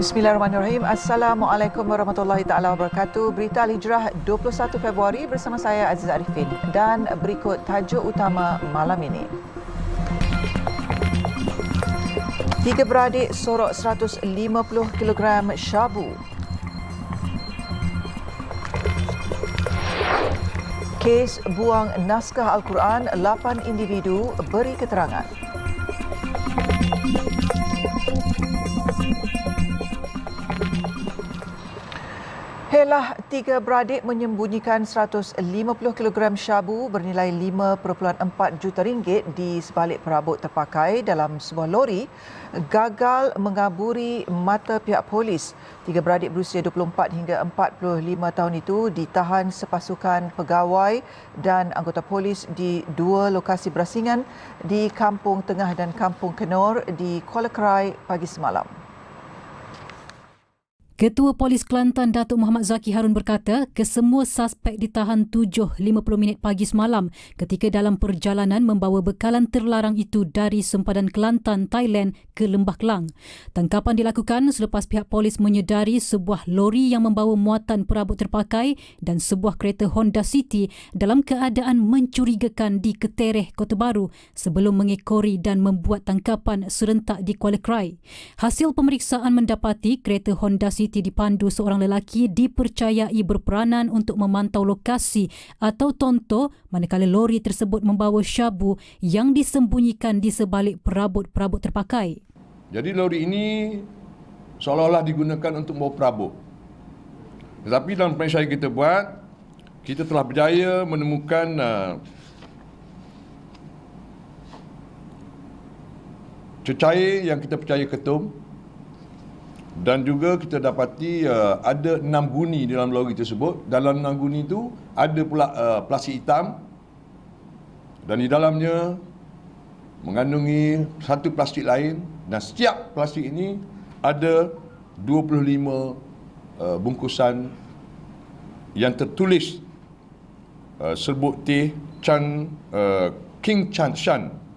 Bismillahirrahmanirrahim. Assalamualaikum warahmatullahi taala wabarakatuh. Berita Al-Hijrah 21 Februari bersama saya Aziz Arifin dan berikut tajuk utama malam ini. Tiga beradik sorok 150 kg syabu. Kes buang naskah Al-Quran, 8 individu beri keterangan. Helah, tiga beradik menyembunyikan 150 kg syabu bernilai 5.4 juta ringgit di sebalik perabot terpakai dalam sebuah lori gagal mengaburi mata pihak polis. Tiga beradik berusia 24 hingga 45 tahun itu ditahan sepasukan pegawai dan anggota polis di dua lokasi berasingan di Kampung Tengah dan Kampung Kenor di Kuala Krai pagi semalam. Ketua Polis Kelantan Datuk Muhammad Zaki Harun berkata kesemua suspek ditahan 7.50 minit pagi semalam ketika dalam perjalanan membawa bekalan terlarang itu dari sempadan Kelantan, Thailand ke Lembah Kelang. Tangkapan dilakukan selepas pihak polis menyedari sebuah lori yang membawa muatan perabot terpakai dan sebuah kereta Honda City dalam keadaan mencurigakan di Ketereh, Kota Baru sebelum mengekori dan membuat tangkapan serentak di Kuala Krai. Hasil pemeriksaan mendapati kereta Honda City dipandu seorang lelaki dipercayai berperanan untuk memantau lokasi atau tonto manakala lori tersebut membawa syabu yang disembunyikan di sebalik perabot-perabot terpakai. Jadi lori ini seolah-olah digunakan untuk membawa perabot. Tetapi dalam pemeriksaan kita buat, kita telah berjaya menemukan cecair yang kita percaya ketum. Dan juga kita dapati ada 6 guni dalam lori tersebut. Dalam 6 guni itu ada pula plastik hitam. Dan di dalamnya mengandungi satu plastik lain. Dan setiap plastik ini ada 25 bungkusan yang tertulis serbuk teh King Chan Shan.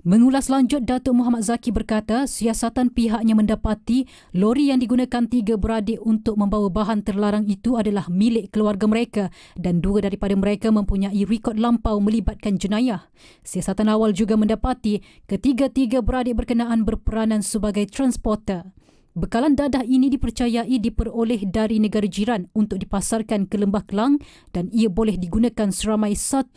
Mengulas lanjut, Datuk Muhammad Zaki berkata siasatan pihaknya mendapati lori yang digunakan tiga beradik untuk membawa bahan terlarang itu adalah milik keluarga mereka dan dua daripada mereka mempunyai rekod lampau melibatkan jenayah. Siasatan awal juga mendapati ketiga-tiga beradik berkenaan berperanan sebagai transporter. Bekalan dadah ini dipercayai diperoleh dari negara jiran untuk dipasarkan ke Lembah Kelang dan ia boleh digunakan seramai 1.5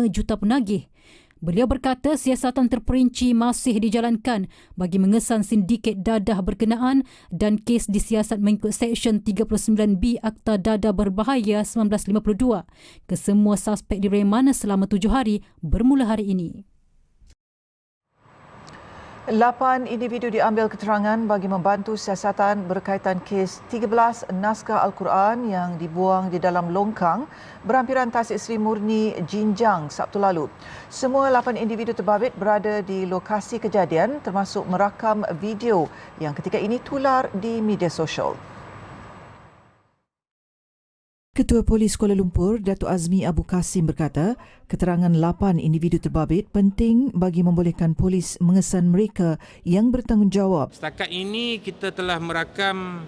juta penagih. Beliau berkata siasatan terperinci masih dijalankan bagi mengesan sindiket dadah berkenaan dan kes disiasat mengikut Seksyen 39B Akta Dadah Berbahaya 1952. Kesemua suspek direman selama 7 hari bermula hari ini. 8 individu diambil keterangan bagi membantu siasatan berkaitan kes 13 naskah Al-Quran yang dibuang di dalam longkang berhampiran Tasik Seri Murni Jinjang Sabtu lalu. Semua 8 individu terbabit berada di lokasi kejadian termasuk merakam video yang ketika ini tular di media sosial. Ketua Polis Kuala Lumpur, Datuk Azmi Abu Kasim berkata, keterangan 8 individu terbabit penting bagi membolehkan polis mengesan mereka yang bertanggungjawab. Setakat ini kita telah merakam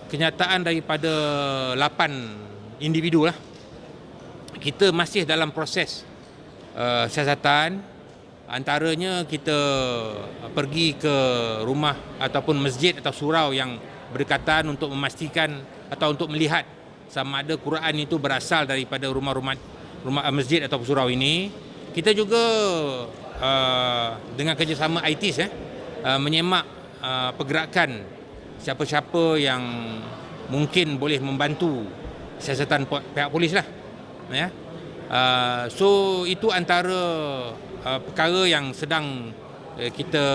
kenyataan daripada 8 individu lah. Kita masih dalam proses siasatan. Antaranya kita pergi ke rumah ataupun masjid atau surau yang berdekatan untuk memastikan atau untuk melihat sama ada Quran itu berasal daripada rumah masjid atau surau ini. Kita juga dengan kerjasama ITIS menyemak pergerakan siapa-siapa yang mungkin boleh membantu siasatan pihak polis lah. So itu antara perkara yang sedang kita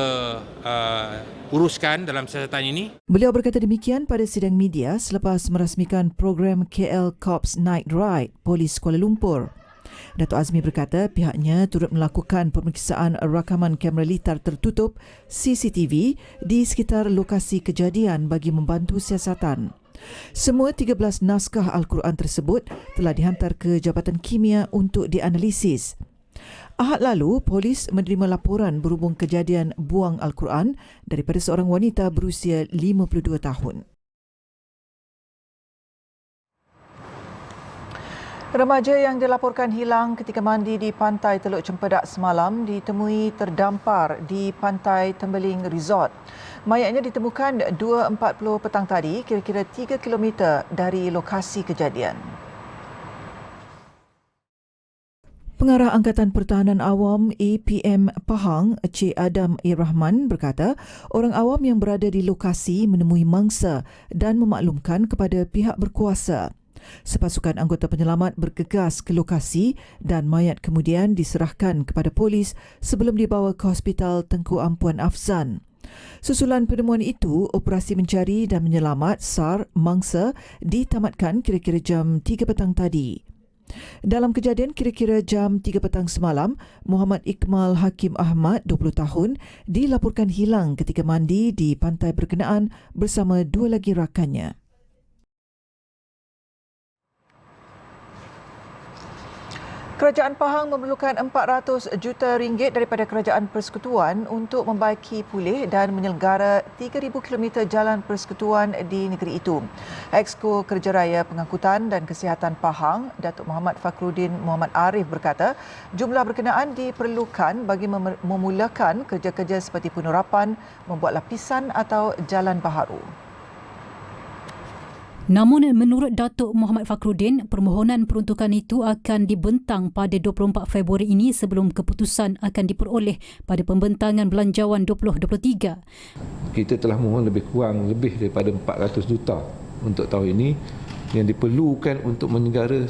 uruskan dalam siasatan ini. Beliau berkata demikian pada sidang media selepas merasmikan program KL Corps Night Ride Polis Kuala Lumpur. Datuk Azmi berkata pihaknya turut melakukan pemeriksaan rakaman kamera litar tertutup CCTV di sekitar lokasi kejadian bagi membantu siasatan. Semua 13 naskah Al-Quran tersebut telah dihantar ke Jabatan Kimia untuk dianalisis. Ahad lalu, polis menerima laporan berhubung kejadian buang Al-Quran daripada seorang wanita berusia 52 tahun. Remaja yang dilaporkan hilang ketika mandi di pantai Teluk Cempedak semalam ditemui terdampar di pantai Tembeling Resort. Mayatnya ditemukan 2.40 petang tadi, kira-kira 3 km dari lokasi kejadian. Pengarah Angkatan Pertahanan Awam APM Pahang, Encik Adam A. Rahman berkata, orang awam yang berada di lokasi menemui mangsa dan memaklumkan kepada pihak berkuasa. Sepasukan anggota penyelamat bergegas ke lokasi dan mayat kemudian diserahkan kepada polis sebelum dibawa ke Hospital Tengku Ampuan Afzan. Susulan penemuan itu, operasi mencari dan menyelamat SAR mangsa ditamatkan kira-kira jam 3 petang tadi. Dalam kejadian kira-kira jam 3 petang semalam, Muhammad Iqmal Hakim Ahmad, 20 tahun, dilaporkan hilang ketika mandi di pantai berkenaan bersama 2 lagi rakannya. Kerajaan Pahang memerlukan 400 juta ringgit daripada Kerajaan Persekutuan untuk membaiki pulih dan menyelenggara 3,000 km jalan persekutuan di negeri itu. Exco Kerja Raya Pengangkutan dan Kesihatan Pahang, Datuk Muhammad Fakhruddin Muhammad Arif berkata, jumlah berkenaan diperlukan bagi memulakan kerja-kerja seperti penerapan, membuat lapisan atau jalan baharu. Namun menurut Datuk Muhammad Fakhruddin, permohonan peruntukan itu akan dibentang pada 24 Februari ini sebelum keputusan akan diperoleh pada pembentangan belanjawan 2023. Kita telah mohon lebih daripada 400 juta untuk tahun ini yang diperlukan untuk menyelenggara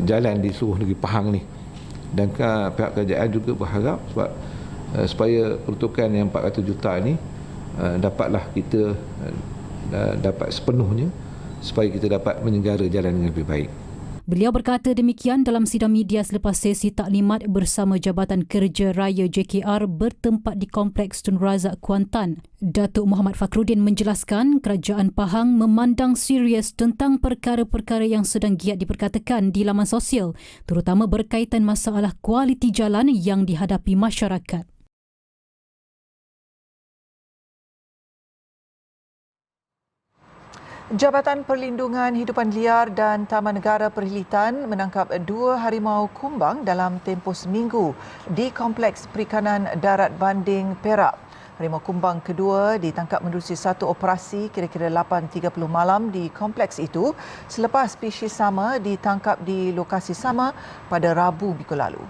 jalan di seluruh negeri Pahang ni. Dan pihak kerajaan juga berharap supaya peruntukan yang 400 juta ini dapatlah kita dapat sepenuhnya supaya kita dapat menyelenggara jalan dengan lebih baik. Beliau berkata demikian dalam sidang media selepas sesi taklimat bersama Jabatan Kerja Raya JKR bertempat di Kompleks Tun Razak Kuantan. Datuk Muhammad Fakhruddin menjelaskan Kerajaan Pahang memandang serius tentang perkara-perkara yang sedang giat diperkatakan di laman sosial, terutama berkaitan masalah kualiti jalan yang dihadapi masyarakat. Jabatan Perlindungan Hidupan Liar dan Taman Negara Perhilitan menangkap 2 harimau kumbang dalam tempoh seminggu di Kompleks Perikanan Darat Banding, Perak. Harimau kumbang kedua ditangkap menerusi satu operasi kira-kira 8.30 malam di kompleks itu selepas spesies sama ditangkap di lokasi sama pada Rabu minggu lalu.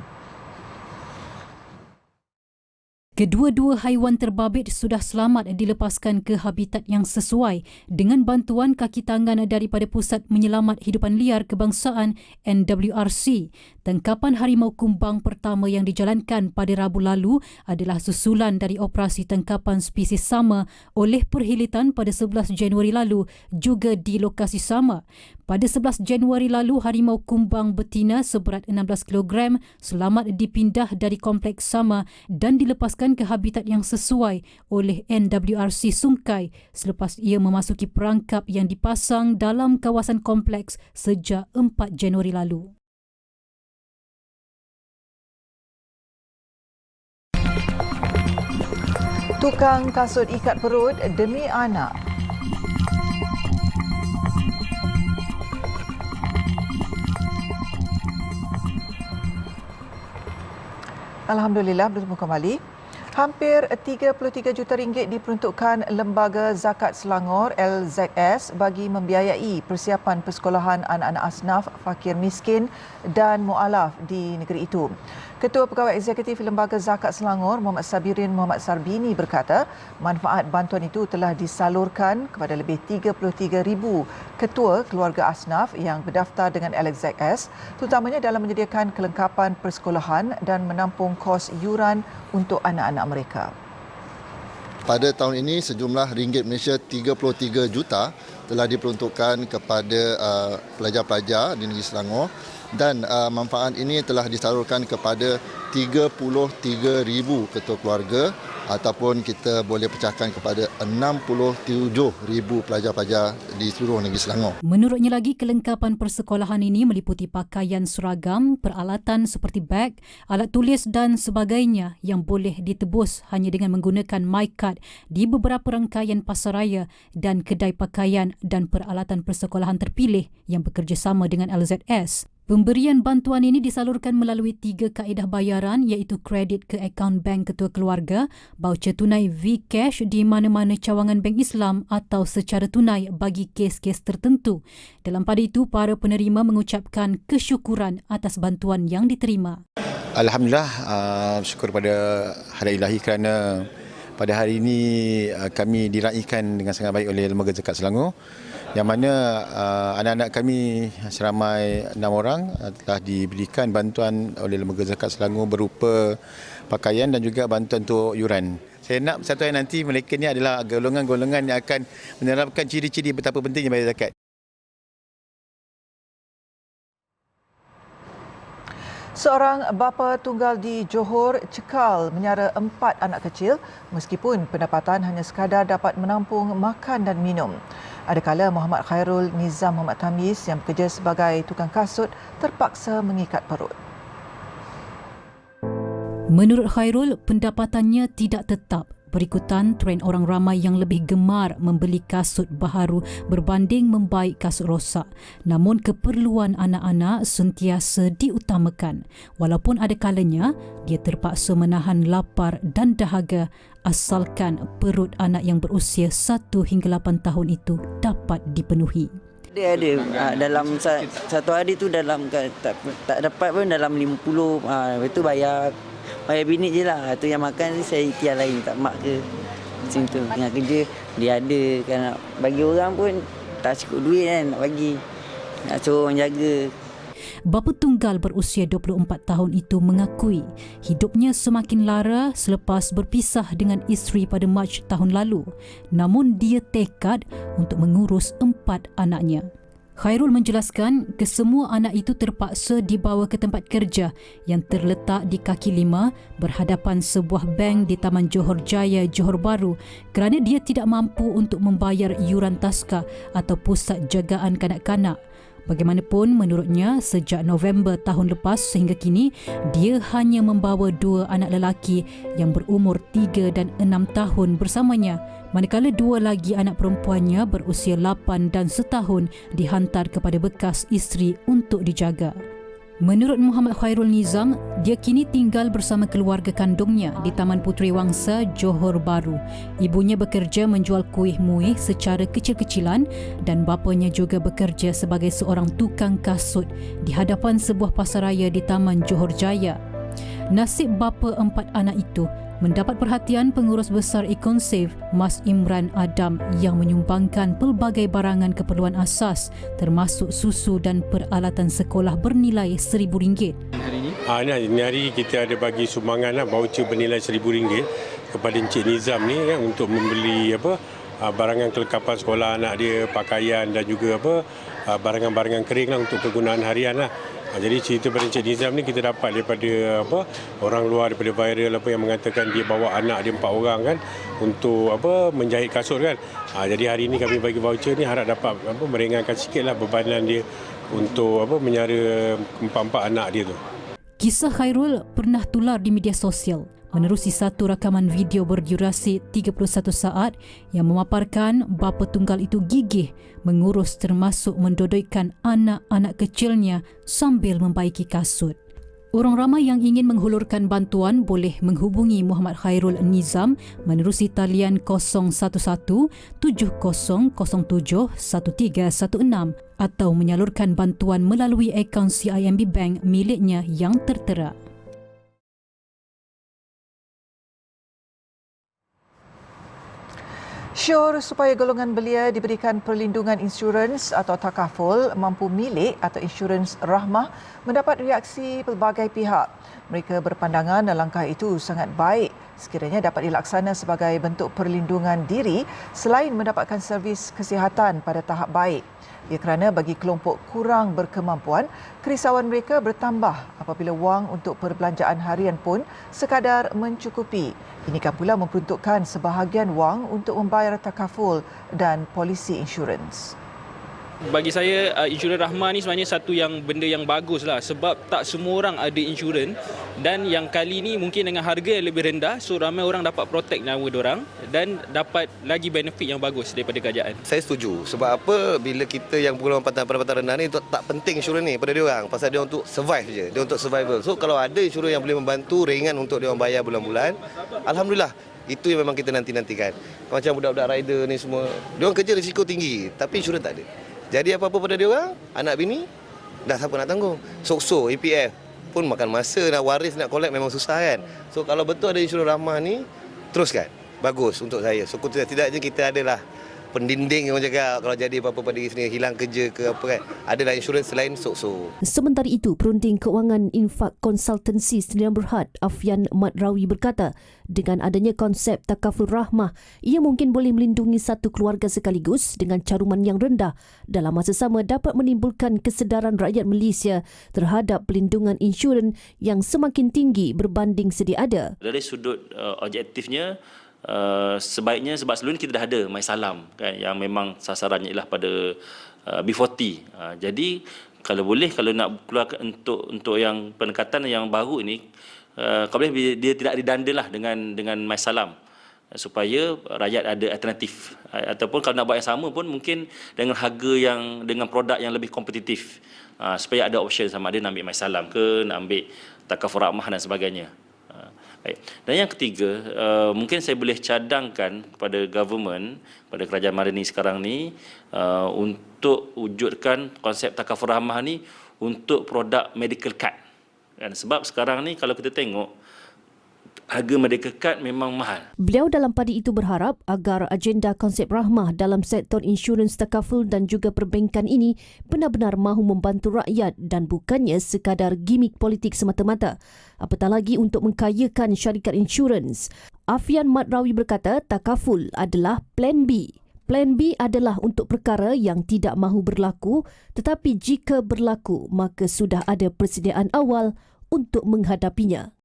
Kedua-dua haiwan terbabit sudah selamat dilepaskan ke habitat yang sesuai dengan bantuan kaki tangan daripada Pusat Menyelamat Hidupan Liar Kebangsaan NWRC. Tangkapan harimau kumbang pertama yang dijalankan pada Rabu lalu adalah susulan dari operasi tangkapan spesies sama oleh Perhilitan pada 11 Januari lalu juga di lokasi sama. Pada 11 Januari lalu, harimau kumbang betina seberat 16 kg selamat dipindah dari kompleks sama dan dilepaskan ke habitat yang sesuai oleh NWRC Sungai selepas ia memasuki perangkap yang dipasang dalam kawasan kompleks sejak 4 Januari lalu. Tukang kasut ikat perut demi anak. Alhamdulillah, bertemu kembali. Hampir 33 juta ringgit diperuntukkan Lembaga Zakat Selangor LZS bagi membiayai persiapan persekolahan anak-anak asnaf, fakir miskin dan mualaf di negeri itu. Ketua Pegawai Eksekutif Lembaga Zakat Selangor Muhammad Sabirin Muhammad Sarbini berkata, manfaat bantuan itu telah disalurkan kepada lebih 33,000 ketua keluarga asnaf yang berdaftar dengan LZS, terutamanya dalam menyediakan kelengkapan persekolahan dan menampung kos yuran untuk anak-anak mereka. Pada tahun ini sejumlah ringgit Malaysia 33 juta telah diperuntukkan kepada pelajar-pelajar di negeri Selangor dan manfaat ini telah disalurkan kepada 33,000 ketua keluarga ataupun kita boleh pecahkan kepada 67,000 pelajar-pelajar di seluruh negeri Selangor. Menurutnya lagi, kelengkapan persekolahan ini meliputi pakaian seragam, peralatan seperti beg, alat tulis dan sebagainya yang boleh ditebus hanya dengan menggunakan MyCard di beberapa rangkaian pasaraya dan kedai pakaian dan peralatan persekolahan terpilih yang bekerjasama dengan LZS. Pemberian bantuan ini disalurkan melalui 3 kaedah bayaran iaitu kredit ke akaun bank ketua keluarga, baucer tunai V-Cash di mana-mana cawangan bank Islam atau secara tunai bagi kes-kes tertentu. Dalam pada itu, para penerima mengucapkan kesyukuran atas bantuan yang diterima. Alhamdulillah, syukur pada Hadirat Ilahi kerana pada hari ini kami diraikan dengan sangat baik oleh Lembaga Zakat Selangor, yang mana anak-anak kami seramai 6 orang telah diberikan bantuan oleh Lembaga Zakat Selangor berupa pakaian dan juga bantuan untuk yuran. Saya nak satu hari nanti mereka ni adalah golongan-golongan yang akan menerapkan ciri-ciri betapa pentingnya bayar zakat. Seorang bapa tunggal di Johor cekal menyara 4 anak kecil meskipun pendapatan hanya sekadar dapat menampung makan dan minum. Adakala Muhammad Khairul Nizam Muhammad Tamiz yang bekerja sebagai tukang kasut terpaksa mengikat perut. Menurut Khairul, pendapatannya tidak tetap berikutan tren orang ramai yang lebih gemar membeli kasut baharu berbanding membaik kasut rosak. Namun keperluan anak-anak sentiasa diutamakan. Walaupun ada kalanya dia terpaksa menahan lapar dan dahaga asalkan perut anak yang berusia 1 hingga 8 tahun itu dapat dipenuhi. Dia ada dalam satu hari tu dalam tak dapat pun dalam 50, itu bayar bini je lah. Tu yang makan saya ikhtiar lain, tak mak ke macam tu. Dengan kerja dia ada kan, nak bagi orang pun tak cukup duit kan nak bagi, nak suruh orang jaga. Bapa tunggal berusia 24 tahun itu mengakui hidupnya semakin lara selepas berpisah dengan isteri pada Mac tahun lalu. Namun dia tekad untuk mengurus 4 anaknya. Khairul menjelaskan kesemua anak itu terpaksa dibawa ke tempat kerja yang terletak di kaki 5 berhadapan sebuah bank di Taman Johor Jaya, Johor Bahru kerana dia tidak mampu untuk membayar iuran taska atau pusat jagaan kanak-kanak. Bagaimanapun, menurutnya, sejak November tahun lepas sehingga kini, dia hanya membawa 2 anak lelaki yang berumur 3 dan 6 tahun bersamanya, manakala 2 lagi anak perempuannya berusia 8 dan setahun dihantar kepada bekas isteri untuk dijaga. Menurut Muhammad Khairul Nizam, dia kini tinggal bersama keluarga kandungnya di Taman Puteri Wangsa, Johor Bahru. Ibunya bekerja menjual kuih muih secara kecil-kecilan dan bapanya juga bekerja sebagai seorang tukang kasut di hadapan sebuah pasaraya di Taman Johor Jaya. Nasib bapa 4 anak itu mendapat perhatian Pengurus Besar Econsave Mas Imran Adam yang menyumbangkan pelbagai barangan keperluan asas termasuk susu dan peralatan sekolah bernilai RM1,000. Ini hari kita ada bagi sumbangan voucher bernilai RM1,000 kepada Encik Nizam ni kan, untuk membeli barangan kelengkapan sekolah anak dia, pakaian dan juga barangan-barangan kering lah untuk kegunaan harian lah. Jadi cerita pada Encik Nizam ni kita dapat daripada orang luar, daripada viral yang mengatakan dia bawa anak dia 4 orang kan untuk menjahit kasut kan. Jadi hari ini kami bagi voucher ni harap dapat meringankan sikitlah bebanan dia untuk menyara 4 anak dia tu. Kisah Khairul pernah tular di media sosial menerusi satu rakaman video berdurasi 31 saat yang memaparkan bapa tunggal itu gigih mengurus termasuk mendodoikan anak-anak kecilnya sambil membaiki kasut. Orang ramai yang ingin menghulurkan bantuan boleh menghubungi Muhammad Khairul Nizam menerusi talian 011 7007 1316 atau menyalurkan bantuan melalui akaun CIMB Bank miliknya yang tertera. Syor supaya golongan belia diberikan perlindungan insurans atau takaful mampu milik atau insurans rahmah mendapat reaksi pelbagai pihak. Mereka berpandangan langkah itu sangat baik sekiranya dapat dilaksana sebagai bentuk perlindungan diri selain mendapatkan servis kesihatan pada tahap baik. Ia kerana bagi kelompok kurang berkemampuan, kerisauan mereka bertambah apabila wang untuk perbelanjaan harian pun sekadar mencukupi. Ini kan pula memperuntukkan sebahagian wang untuk membayar takaful dan polisi insurans. Bagi saya, insurans Rahmah ni sebenarnya satu yang benda yang bagus lah, sebab tak semua orang ada insurans, dan yang kali ni mungkin dengan harga yang lebih rendah, so ramai orang dapat protect nyawa diorang dan dapat lagi benefit yang bagus daripada kerajaan. Saya setuju. Sebab apa? Bila kita yang pengeluaran pendapatan rendah ni tak penting insurans ni pada diorang, pasal dia untuk survive je, dia untuk survival. So kalau ada insurans yang boleh membantu ringan untuk diorang bayar bulan-bulan, alhamdulillah. Itu yang memang kita nanti-nantikan. Macam budak-budak rider ni semua, diorang kerja risiko tinggi tapi insurans tak ada. Jadi apa-apa pada dia orang, anak bini, dah siapa nak tanggung? Sok-sok, EPF pun makan masa, nak waris, nak collect memang susah kan. So kalau betul ada insurans Rahmah ni, teruskan. Bagus untuk saya. So tidak-tidaknya kita adalah pendinding yang cakap kalau jadi apa-apa pada diri sendiri, hilang kerja ke apa kan. Adalah insurans selain sok-sok. Sementara itu, Perunding Kewangan Infak Konsultansi Sdn Bhd Afian Madrawi berkata, dengan adanya konsep takaful rahmah, ia mungkin boleh melindungi satu keluarga sekaligus dengan caruman yang rendah, dalam masa sama dapat menimbulkan kesedaran rakyat Malaysia terhadap pelindungan insurans yang semakin tinggi berbanding sedia ada. Dari sudut objektifnya, sebaiknya, sebab sebelum ni kita dah ada MySalam kan, yang memang sasarannya ialah pada B40. Jadi kalau boleh, kalau nak keluarkan untuk yang pendekatan yang baru ini, kalau boleh dia tidak didanda lah dengan MySalam, supaya rakyat ada alternatif, ataupun kalau nak buat yang sama pun mungkin dengan harga yang, dengan produk yang lebih kompetitif, supaya ada option sama ada nak ambil MySalam ke, nak ambil takaful rahmah dan sebagainya. Baik. Dan yang ketiga, mungkin saya boleh cadangkan kepada government, pada kerajaan Madani sekarang ni, untuk wujudkan konsep takaful rahmah ni untuk produk medical card. Kan? Sebab sekarang ni kalau kita tengok, harga medical card memang mahal. Beliau dalam pada itu berharap agar agenda konsep rahmah dalam sektor insurans takaful dan juga perbankan ini benar-benar mahu membantu rakyat dan bukannya sekadar gimik politik semata-mata. Apatah lagi untuk mengkayakan syarikat insurans. Afian Madrawi berkata takaful adalah plan B. Plan B adalah untuk perkara yang tidak mahu berlaku, tetapi jika berlaku, maka sudah ada persediaan awal untuk menghadapinya.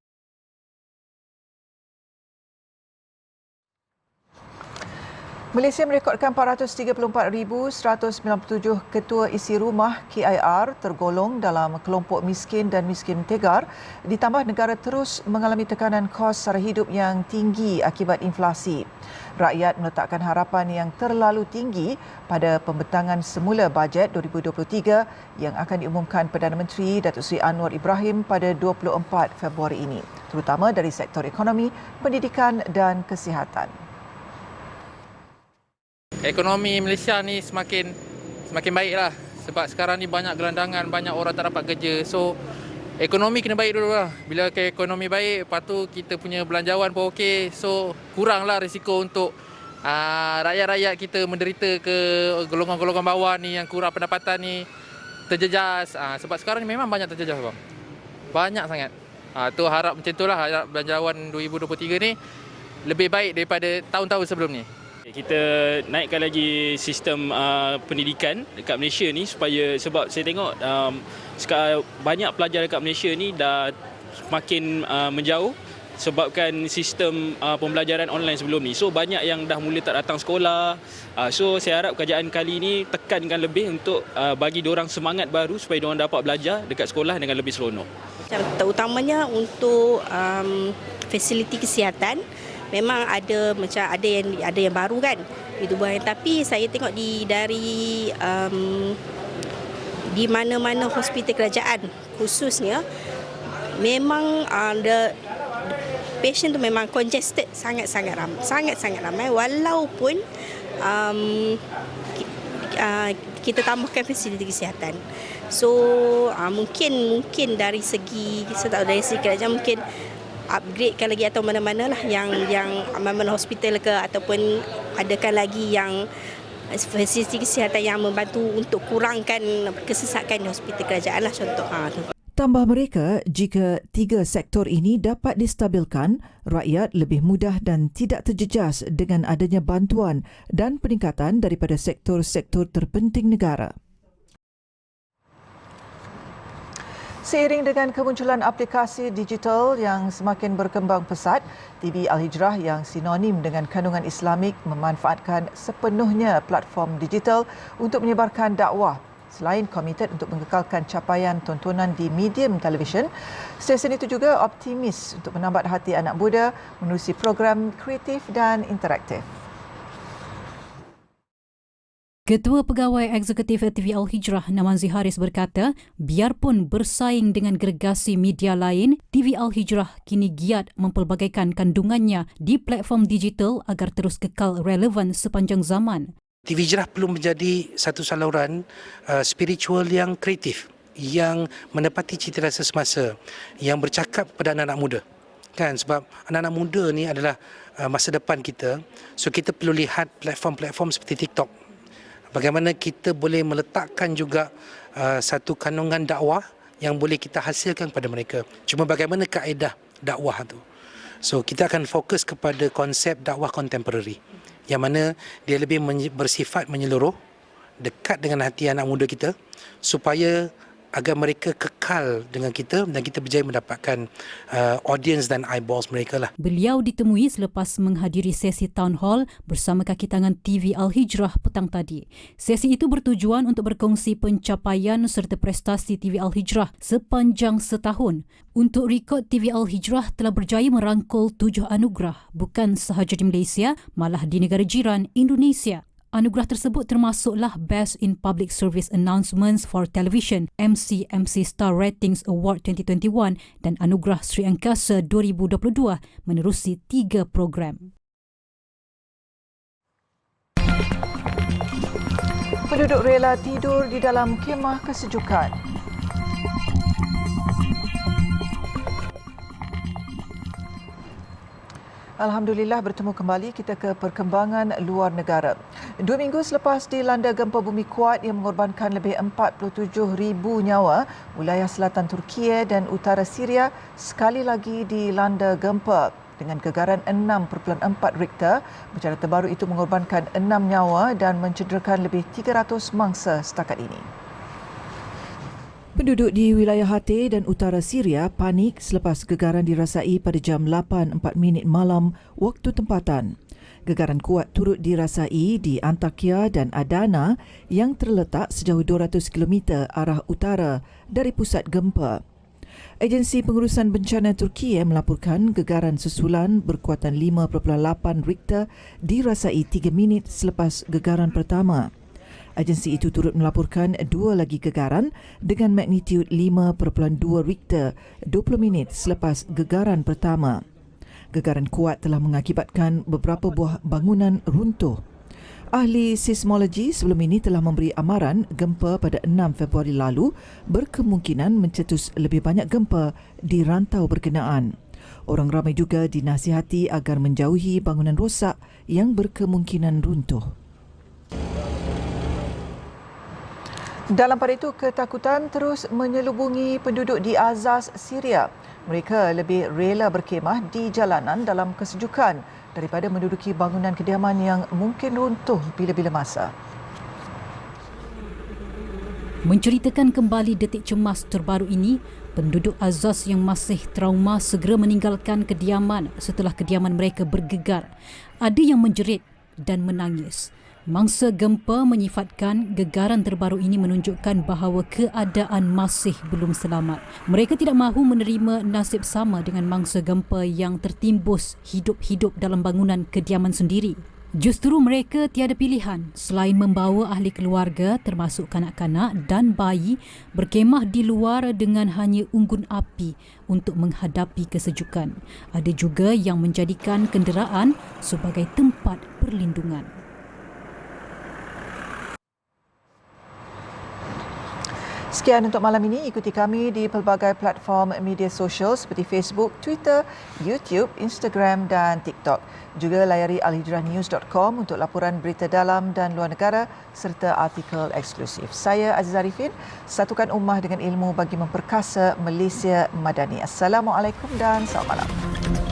Malaysia merekodkan 434,197 ketua isi rumah KIR tergolong dalam kelompok miskin dan miskin tegar, ditambah negara terus mengalami tekanan kos sara hidup yang tinggi akibat inflasi. Rakyat meletakkan harapan yang terlalu tinggi pada pembentangan semula bajet 2023 yang akan diumumkan Perdana Menteri Datuk Seri Anwar Ibrahim pada 24 Februari ini, terutama dari sektor ekonomi, pendidikan dan kesihatan. Ekonomi Malaysia ni semakin baiklah, sebab sekarang ni banyak gelandangan, banyak orang tak dapat kerja. So ekonomi kena baik dulu lah. Bila ekonomi baik, lepas tu kita punya belanjawan pun okey. So kuranglah risiko untuk rakyat-rakyat kita menderita ke golongan-golongan bawah ni yang kurang pendapatan ni terjejas. Sebab sekarang ni memang banyak terjejas bang. Banyak sangat. Tu harap macam tu lah, harap belanjawan 2023 ni lebih baik daripada tahun-tahun sebelum ni. Kita naikkan lagi sistem pendidikan dekat Malaysia ni, supaya, sebab saya tengok banyak pelajar dekat Malaysia ni dah semakin menjauh sebabkan sistem pembelajaran online sebelum ni. So banyak yang dah mula tak datang sekolah. So saya harap kerajaan kali ni tekankan lebih untuk bagi diorang semangat baru supaya diorang dapat belajar dekat sekolah dengan lebih seronok. Terutamanya untuk fasiliti kesihatan. Memang ada macam ada yang baru kan itu buah, tapi saya tengok dari di mana-mana hospital kerajaan khususnya memang the patient tu memang congested, sangat-sangat ramai walaupun kita tambahkan fasiliti kesihatan. So mungkin dari segi kerajaan mungkin upgradekan lagi atau mana-mana lah yang mana hospital ke, ataupun adakan lagi yang fasiliti kesihatan yang membantu untuk kurangkan kesesakan di hospital kerajaan lah contoh. Tambah mereka, jika tiga sektor ini dapat distabilkan, rakyat lebih mudah dan tidak terjejas dengan adanya bantuan dan peningkatan daripada sektor-sektor terpenting negara. Seiring dengan kemunculan aplikasi digital yang semakin berkembang pesat, TV Al-Hijrah yang sinonim dengan kandungan Islamik memanfaatkan sepenuhnya platform digital untuk menyebarkan dakwah. Selain komited untuk mengekalkan capaian tontonan di medium televisyen, stesen itu juga optimis untuk menambat hati anak muda menerusi program kreatif dan interaktif. Ketua Pegawai Eksekutif TV Al-Hijrah Namanzi Haris berkata, biarpun bersaing dengan gergasi media lain, TV Al-Hijrah kini giat mempelbagaikan kandungannya di platform digital agar terus kekal relevan sepanjang zaman. TV Hijrah perlu menjadi satu saluran spiritual yang kreatif, yang menepati cita rasa semasa, yang bercakap pada anak-anak muda. Kan, sebab anak-anak muda ni adalah masa depan kita, so kita perlu lihat platform-platform seperti TikTok. Bagaimana kita boleh meletakkan juga satu kandungan dakwah yang boleh kita hasilkan kepada mereka. Cuma bagaimana kaedah dakwah tu. So kita akan fokus kepada konsep dakwah kontemporari yang mana dia lebih bersifat menyeluruh, dekat dengan hati anak muda kita supaya agar mereka kekal dengan kita dan kita berjaya mendapatkan audience dan eyeballs mereka lah. Beliau ditemui selepas menghadiri sesi town hall bersama kaki tangan TV Al-Hijrah petang tadi. Sesi itu bertujuan untuk berkongsi pencapaian serta prestasi TV Al-Hijrah sepanjang setahun. Untuk rekod, TV Al-Hijrah telah berjaya merangkul 7 anugerah, bukan sahaja di Malaysia, malah di negara jiran Indonesia. Anugerah tersebut termasuklah Best in Public Service Announcements for Television, MC Star Ratings Award 2021 dan Anugerah Sri Angkasa 2022 menerusi 3 program. Penduduk rela tidur di dalam kemah kesejukan. Alhamdulillah, bertemu kembali kita ke perkembangan luar negara. 2 minggu selepas dilanda gempa bumi kuat yang mengorbankan lebih 47,000 nyawa, wilayah selatan Turkiye dan utara Syria sekali lagi dilanda gempa. Dengan gegaran 6.4 Richter, bencana terbaru itu mengorbankan 6 nyawa dan mencederakan lebih 300 mangsa setakat ini. Penduduk di wilayah Hatay dan utara Syria panik selepas gegaran dirasai pada jam 8.04 malam waktu tempatan. Gegaran kuat turut dirasai di Antakya dan Adana yang terletak sejauh 200 km arah utara dari pusat gempa. Agensi Pengurusan Bencana Turkiye melaporkan gegaran susulan berkuatan 5.8 Richter dirasai 3 minit selepas gegaran pertama. Agensi itu turut melaporkan 2 lagi gegaran dengan magnitud 5.2 Richter 20 minit selepas gegaran pertama. Gegaran kuat telah mengakibatkan beberapa buah bangunan runtuh. Ahli seismologi sebelum ini telah memberi amaran gempa pada 6 Februari lalu berkemungkinan mencetus lebih banyak gempa di rantau berkenaan. Orang ramai juga dinasihati agar menjauhi bangunan rosak yang berkemungkinan runtuh. Dalam pada itu, ketakutan terus menyelubungi penduduk di Azaz, Syria. Mereka lebih rela berkemah di jalanan dalam kesejukan daripada menduduki bangunan kediaman yang mungkin runtuh bila-bila masa. Menceritakan kembali detik cemas terbaru ini, penduduk Azaz yang masih trauma segera meninggalkan kediaman setelah kediaman mereka bergegar. Ada yang menjerit dan menangis. Mangsa gempa menyifatkan gegaran terbaru ini menunjukkan bahawa keadaan masih belum selamat. Mereka tidak mahu menerima nasib sama dengan mangsa gempa yang tertimbus hidup-hidup dalam bangunan kediaman sendiri. Justru mereka tiada pilihan selain membawa ahli keluarga termasuk kanak-kanak dan bayi berkemah di luar dengan hanya unggun api untuk menghadapi kesejukan. Ada juga yang menjadikan kenderaan sebagai tempat perlindungan. Sekian untuk malam ini. Ikuti kami di pelbagai platform media sosial seperti Facebook, Twitter, YouTube, Instagram dan TikTok. Juga layari alhijrahnews.com untuk laporan berita dalam dan luar negara serta artikel eksklusif. Saya Aziz Arifin, satukan ummah dengan ilmu bagi memperkasa Malaysia Madani. Assalamualaikum dan selamat malam.